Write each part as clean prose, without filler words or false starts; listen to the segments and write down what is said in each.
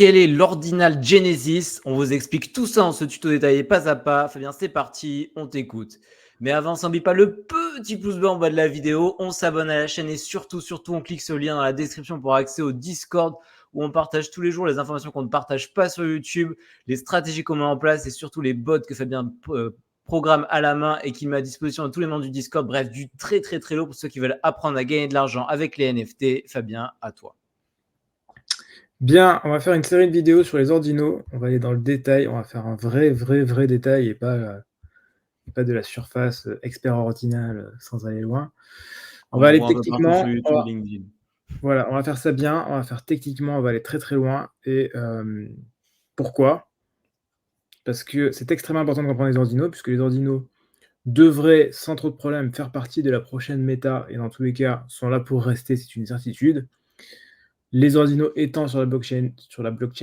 Quel est l'Ordinal Genesis? On vous explique tout ça dans ce tuto détaillé pas à pas. Fabien, c'est parti, on t'écoute. Mais avant, n'oublie pas le petit pouce bleu en bas de la vidéo, on s'abonne à la chaîne et surtout, on clique sur le lien dans la description pour accès au Discord où on partage tous les jours les informations qu'on ne partage pas sur YouTube, les stratégies qu'on met en place et surtout les bots que Fabien programme à la main et qu'il met à disposition de tous les membres du Discord. Bref, du très lourd pour ceux qui veulent apprendre à gagner de l'argent avec les NFT. Fabien, à toi. Bien, on va faire une série de vidéos sur les ordinaux. On va aller dans le détail. On va faire un vrai détail et pas de la surface expert ordinal sans aller loin. On va aller techniquement. Sur YouTube, LinkedIn. Voilà, on va faire ça bien. On va faire techniquement. On va aller très loin. Et pourquoi? Parce que c'est extrêmement important de comprendre les ordinaux, puisque les ordinaux devraient, sans trop de problèmes, faire partie de la prochaine méta et dans tous les cas, sont là pour rester, c'est une certitude. Les ordinaux étant sur la blockchain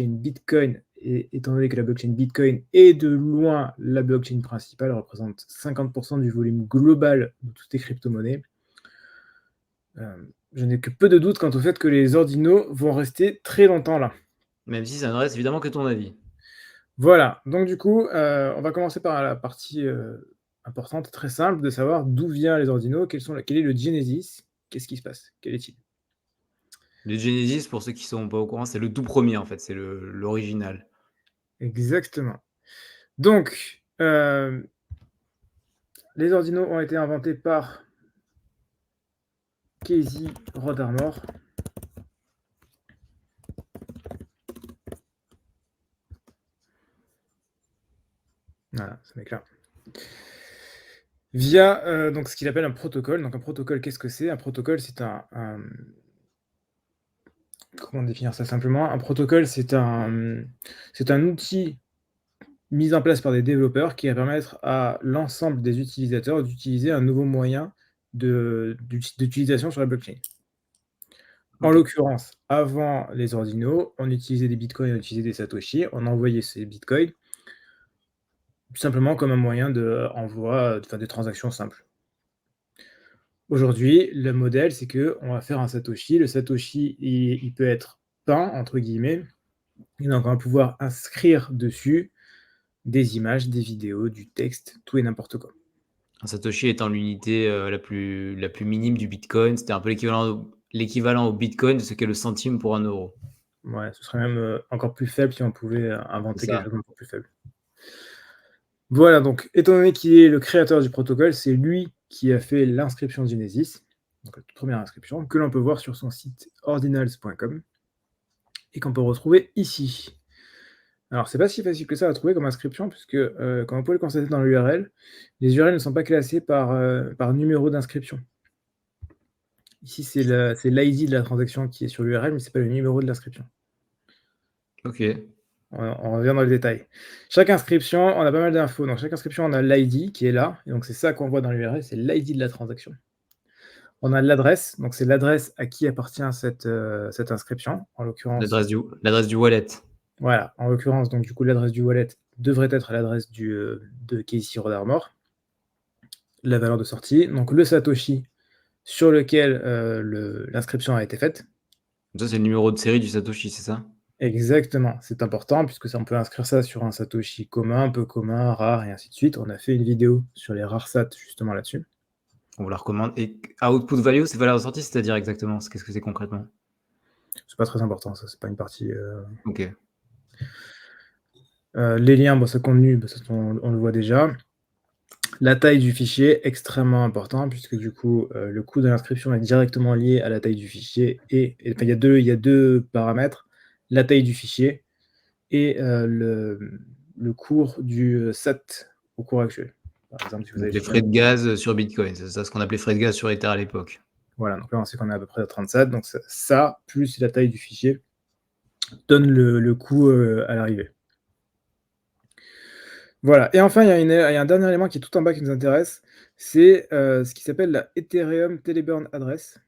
Bitcoin, et étant donné que la blockchain Bitcoin est de loin la blockchain principale, représente 50% du volume global de toutes les crypto-monnaies, je n'ai que peu de doutes quant au fait que les ordinaux vont rester très longtemps là. Même si ça ne reste évidemment que ton avis. Voilà, donc du coup, on va commencer par la partie importante, très simple, de savoir d'où viennent les ordinaux, quel est le Genesis, qu'est-ce qui se passe, quel est-il? Le Genesis, pour ceux qui ne sont pas au courant, c'est le tout premier en fait, c'est l'original. Exactement. Donc, les ordinaux ont été inventés par Casey Rodarmor. Voilà, ce mec-là. Via donc ce qu'il appelle un protocole. Donc un protocole, qu'est-ce que c'est? Un protocole, c'est comment définir ça simplement? Un protocole, c'est un outil mis en place par des développeurs qui va permettre à l'ensemble des utilisateurs d'utiliser un nouveau moyen d'utilisation sur la blockchain. En l'occurrence, avant les ordinaux, on utilisait des bitcoins, on utilisait des satoshi, on envoyait ces bitcoins tout simplement comme un moyen d'envoi, de transactions simples. Aujourd'hui, le modèle, c'est qu'on va faire un satoshi. Le satoshi, il peut être peint, entre guillemets, et donc on va pouvoir inscrire dessus des images, des vidéos, du texte, tout et n'importe quoi. Un satoshi étant l'unité la plus minime du Bitcoin, c'était un peu l'équivalent au Bitcoin de ce qu'est le centime pour 1 euro. Ouais, ce serait même encore plus faible si on pouvait inventer quelque chose d'encore plus faible. Voilà, donc étant donné qu'il est le créateur du protocole, c'est lui qui a fait l'inscription de Genesis, donc la toute première inscription, que l'on peut voir sur son site ordinals.com et qu'on peut retrouver ici. Alors, c'est pas si facile que ça à trouver comme inscription, puisque comme on peut le constater dans l'URL, les URL ne sont pas classées par numéro d'inscription. Ici, c'est l'ID de la transaction qui est sur l'URL, mais c'est pas le numéro de l'inscription. Ok. On revient dans le détail. Chaque inscription, on a pas mal d'infos. Donc, chaque inscription, on a l'ID qui est là. Et donc, c'est ça qu'on voit dans l'URL, c'est l'ID de la transaction. On a l'adresse. Donc, c'est l'adresse à qui appartient cette inscription. En l'occurrence. L'adresse du wallet. Voilà. En l'occurrence, donc, du coup, l'adresse du wallet devrait être l'adresse de Casey Rodarmor. La valeur de sortie. Donc, le Satoshi sur lequel l'inscription a été faite. Ça, c'est le numéro de série du Satoshi, c'est ça? Exactement, c'est important puisque ça, on peut inscrire ça sur un Satoshi commun, peu commun, rare et ainsi de suite. On a fait une vidéo sur les rares sats justement là-dessus. On vous la recommande. Et output value, c'est valeur de sortie, c'est-à-dire exactement, qu'est-ce que c'est concrètement? C'est pas très important, ça, c'est pas une partie. Ok. Les liens, ça contenu, ça, on le voit déjà. La taille du fichier, extrêmement important, puisque du coup, le coût de l'inscription est directement lié à la taille du fichier. Enfin, il y a deux paramètres, la taille du fichier et le cours du SAT au cours actuel. Par exemple, si vous avez Les frais de gaz sur Bitcoin, c'est ça ce qu'on appelait frais de gaz sur Ether à l'époque. Voilà, donc là, on sait qu'on est à peu près à 30 SAT. Donc ça, plus la taille du fichier, donne le coût à l'arrivée. Voilà, et enfin, il y a un dernier élément qui est tout en bas qui nous intéresse, c'est ce qui s'appelle la Ethereum Teleburn Address.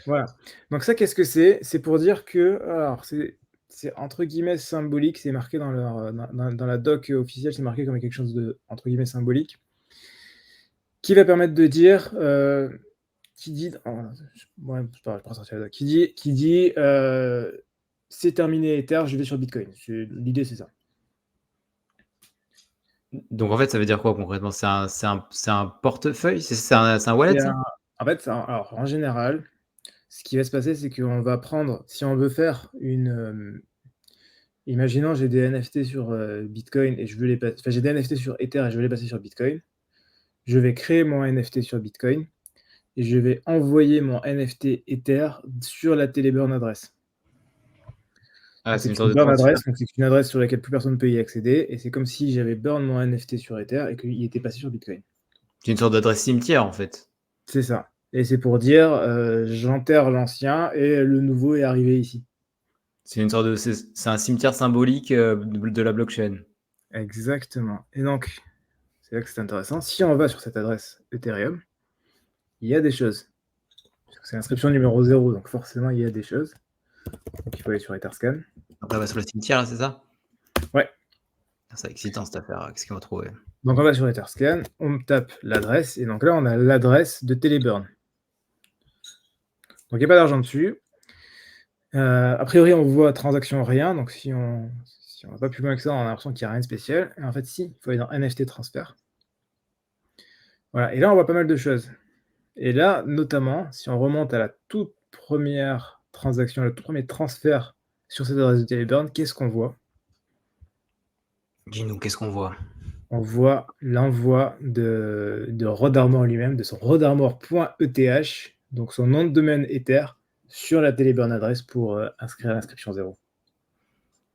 Voilà, donc ça, qu'est-ce que c'est? C'est pour dire que, alors c'est entre guillemets symbolique, c'est marqué dans la doc officielle, c'est marqué comme quelque chose de entre guillemets symbolique, qui va permettre de dire qui dit, je prends sortir là, qui dit c'est terminé Ether, je vais sur Bitcoin. L'idée, c'est ça. Donc en fait, ça veut dire quoi concrètement? C'est un portefeuille? C'est un wallet, ça? En fait, alors, en général, ce qui va se passer, c'est qu'on va prendre, si on veut faire imaginons, j'ai des NFT sur Bitcoin et je veux les passer, enfin, j'ai des NFT sur Ether et je veux les passer sur Bitcoin. Je vais créer mon NFT sur Bitcoin et je vais envoyer mon NFT Ether sur la Teleburn adresse. Ah, c'est une C'est sorte une de burn transfert. adresse, donc c'est une adresse sur laquelle plus personne ne peut y accéder, et c'est comme si j'avais burn mon NFT sur Ether et qu'il était passé sur Bitcoin. C'est une sorte d'adresse cimetière, en fait. C'est ça. Et c'est pour dire j'enterre l'ancien et le nouveau est arrivé ici. C'est une sorte de, c'est un cimetière symbolique de la blockchain. Exactement. Et donc, c'est là que c'est intéressant. Si on va sur cette adresse Ethereum, il y a des choses. C'est l'inscription numéro 0, donc forcément, il y a des choses. Donc, il faut aller sur Etherscan. Donc là, on va sur le cimetière, là, c'est ça? Ouais. C'est excitant cette affaire. Qu'est-ce qu'on va trouver? Donc, on va sur Etherscan, on tape l'adresse, et donc là, on a l'adresse de Teleburn. Donc, il n'y a pas d'argent dessus. A priori, on voit transaction rien, donc si on va pas plus loin que ça, on a l'impression qu'il n'y a rien de spécial. Et en fait, si, il faut aller dans NFT transfert. Voilà, et là, on voit pas mal de choses. Et là, notamment, si on remonte à la toute première transaction, le tout premier transfert sur cette adresse de Teleburn, qu'est-ce qu'on voit? Dis-nous, qu'est-ce qu'on voit? On voit l'envoi de Rod Armor lui-même, de son rodarmor.eth, donc son nom de domaine Ether, sur la Teleburn adresse pour inscrire l'inscription 0.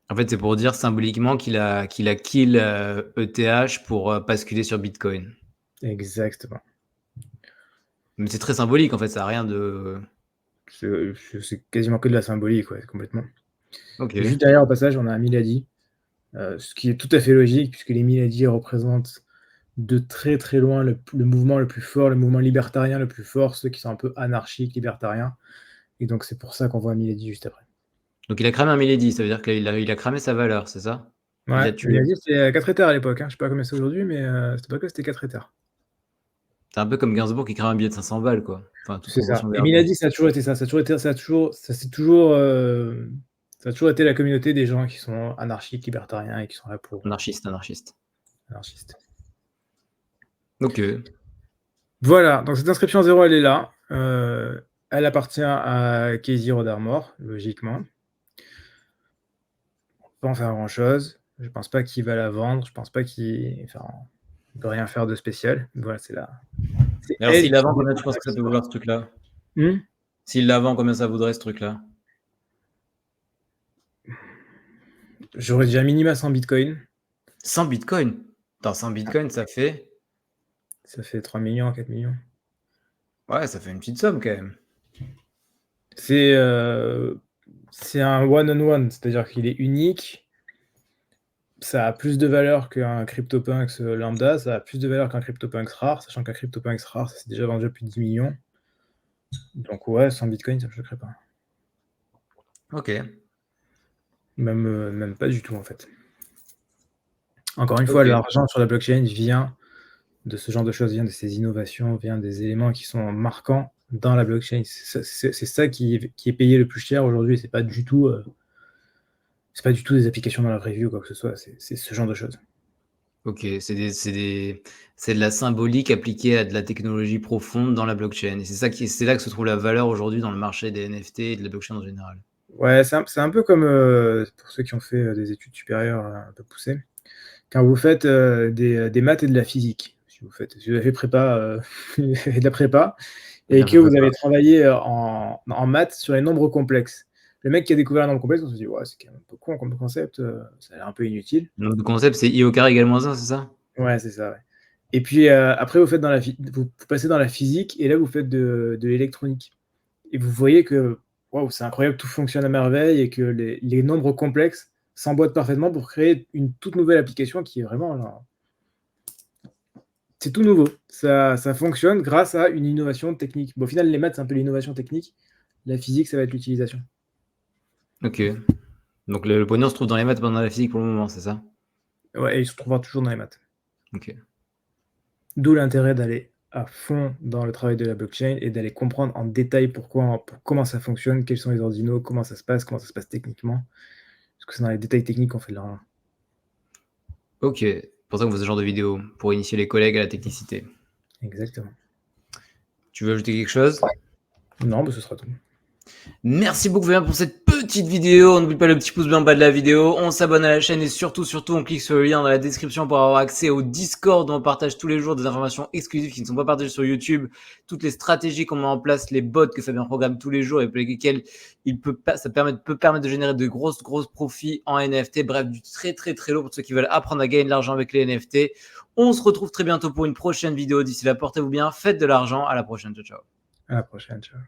En fait, c'est pour dire symboliquement qu'il a kill ETH pour basculer sur Bitcoin. Exactement. Mais c'est très symbolique, en fait, ça n'a rien de... C'est quasiment que de la symbolique, ouais, complètement. Ok. Et juste derrière, au passage, on a un Miladi, ce qui est tout à fait logique, puisque les Miladi représentent de très très loin le mouvement le plus fort, le mouvement libertarien le plus fort, ceux qui sont un peu anarchiques, libertariens. Et donc c'est pour ça qu'on voit un Milady juste après. Donc il a cramé un Milady, ça veut dire qu'il a cramé sa valeur, c'est ça? Il Ouais, l'a tué. Milady c'était 4 Ethers à l'époque, hein. Je sais pas combien c'est aujourd'hui, mais c'était pas que c'était 4 Ethers. C'est un peu comme Gainsbourg qui crame un billet de 500 balles, quoi. Enfin, toute C'est ça. proportion Et gardée. Milady, ça a toujours été ça. Ça a toujours été la communauté des gens qui sont anarchiques, libertariens et qui sont là pour Anarchiste. anarchistes. Ok. Voilà, donc cette inscription 0, elle est là. Elle appartient à Casey Rodarmor, logiquement. On peut pas en faire grand-chose. Je pense pas qu'il va la vendre. Je pense pas qu'il peut rien faire de spécial. Voilà, c'est là. Alors s'il la vend, combien tu penses que ça peut vouloir ce truc-là? S'il la vend, combien ça vaudrait ce truc-là? J'aurais déjà minima 100 bitcoins. 100 bitcoins? Attends, 100 bitcoins, ça fait... Ça fait 3 millions, 4 millions. Ouais, ça fait une petite somme quand même. C'est un one-on-one, c'est-à-dire qu'il est unique. Ça a plus de valeur qu'un CryptoPunks lambda, ça a plus de valeur qu'un CryptoPunks rare, sachant qu'un CryptoPunks rare, ça s'est déjà vendu à plus de 10 millions. Donc ouais, 100 bitcoins, ça me choquerait pas. Ok. Même pas du tout, en fait. Encore une fois, l'argent sur la blockchain vient de ce genre de choses, vient de ces innovations, vient des éléments qui sont marquants dans la blockchain. C'est ça qui est payé le plus cher aujourd'hui. C'est pas du tout des applications dans la vraie vie ou quoi que ce soit. C'est ce genre de choses. Ok, c'est de la symbolique appliquée à de la technologie profonde dans la blockchain. Et c'est là que se trouve la valeur aujourd'hui dans le marché des NFT et de la blockchain en général. Ouais, c'est un peu comme pour ceux qui ont fait des études supérieures un peu poussées. Quand vous faites des maths et de la physique, si vous avez fait prépa, de la prépa, et que vous avez travaillé en maths sur les nombres complexes. Le mec qui a découvert un nombre complexe, on se dit, ouais, c'est quand même un peu con comme concept, ça a l'air un peu inutile. Donc le concept, c'est I au carré égale moins 1, c'est ça? Ouais, c'est ça, ouais. Et puis après, vous passez dans la physique, et là, vous faites de l'électronique. Et vous voyez que, waouh, c'est incroyable, tout fonctionne à merveille, et que les nombres complexes s'emboîtent parfaitement pour créer une toute nouvelle application qui est vraiment... genre, c'est tout nouveau. Ça fonctionne grâce à une innovation technique. Bon, au final, les maths, c'est un peu l'innovation technique. La physique, ça va être l'utilisation. Ok. Donc le pognon se trouve dans les maths, pas dans la physique pour le moment, c'est ça? Ouais, et il se trouvera toujours dans les maths. Ok. D'où l'intérêt d'aller à fond dans le travail de la blockchain et d'aller comprendre en détail comment ça fonctionne, quels sont les ordinaux, comment ça se passe techniquement. Parce que c'est dans les détails techniques qu'on fait de l'argent. Ok, c'est pour ça qu'on fait ce genre de vidéo, pour initier les collègues à la technicité. Exactement. Tu veux ajouter quelque chose? Non, ce sera tout. Merci beaucoup Fabien pour cette petite vidéo. On n'oublie pas le petit pouce bleu en bas de la vidéo. On s'abonne à la chaîne et surtout, on clique sur le lien dans la description pour avoir accès au Discord où on partage tous les jours des informations exclusives qui ne sont pas partagées sur YouTube. Toutes les stratégies qu'on met en place, les bots que Fabien programme tous les jours et pour lesquels ça peut permettre de générer de grosses profits en NFT. Bref, du très lourd pour ceux qui veulent apprendre à gagner de l'argent avec les NFT. On se retrouve très bientôt pour une prochaine vidéo. D'ici là, portez-vous bien, faites de l'argent. À la prochaine. Ciao. À la prochaine. Ciao.